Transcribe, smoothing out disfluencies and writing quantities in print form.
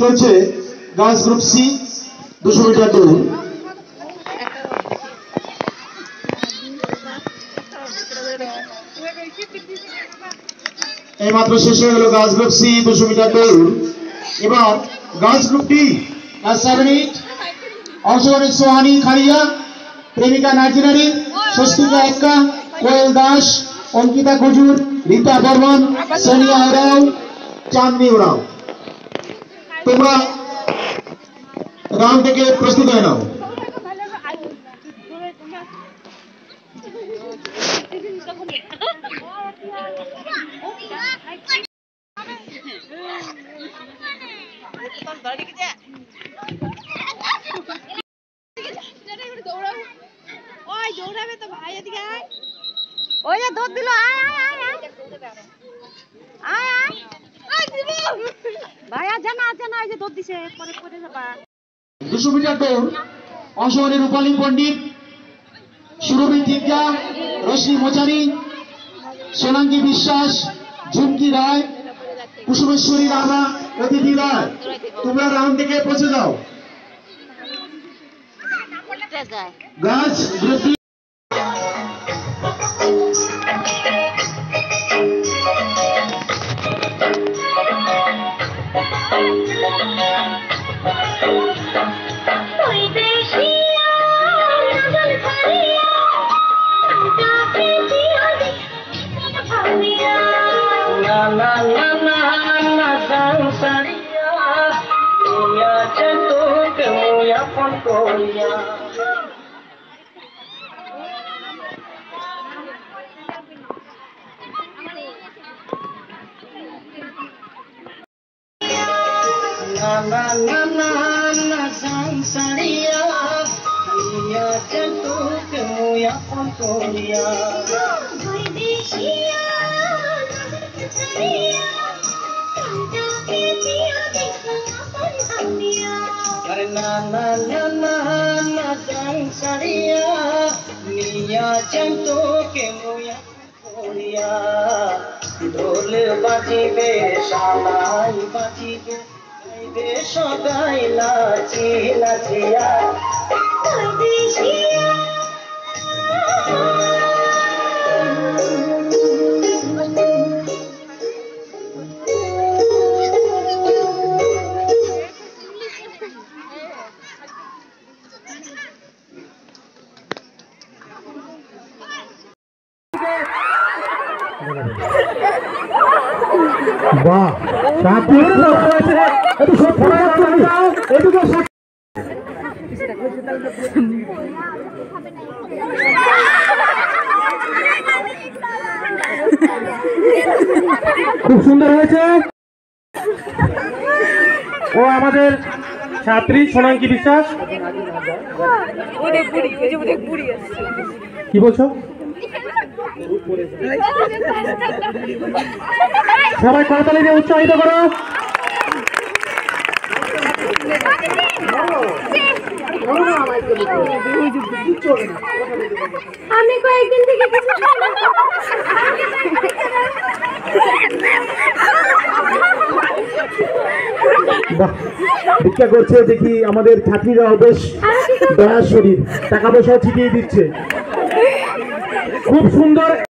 চলছে girls group C 200 metre দৌড়। এইমাত্র শেষ হয়ে গেল গার্লস গ্রুপ সি 200 মিটার দৌড়। এবার গার্লস গ্রুপ ডি 7-8 অংশগ্রহণ সোহানি খালিয়া, প্রেমিকা নার্জিনারি, স্বস্তিকা এক্কা, কোয়েল দাস, অঙ্কিতা খজুর, রীতা বর্মন, সোনিয়া ওরাও, চাঁদনি ওরাও। তোমরা রাউন্ড থেকে প্রস্তুত হয়ে নাও। ওই যে দৌড় দিল, আয় আয় আয় আয় আয় ভাই, আজ জানা এই যে দৌড় দিছে, পরে পরে যাবা। 200 মিটার দৌড় অংশগ্রহণে রূপালী পণ্ডিত, সুরভি তির্যা, রশ্মি মোচারি, সোনাঙ্গী বিশ্বাস, ঝুমকি রায়, কুসুমেশ্বরী রানা, অতিথি রায়। তোমরা রাউন্ড থেকে পৌঁছে যাও। গাছ গ্রুপ ঢোল বাজিবে, শালাই বাজিবে, সবাই নাচি নাচিয়া। বাহ, খুব সুন্দর হয়েছে। ও আমাদের ছাত্রী সোনাঙ্কি বিশ্বাস। কি বলছো? সবাই করতালি দিয়ে উৎসাহিত করো। আমি কয়েকদিন থেকে ভিক্ষা করছে দেখি আমাদের ছাত্রীরাও বেশ দয়ার শরীর, টাকা পয়সা ছিটিয়ে দিচ্ছে। খুব সুন্দর।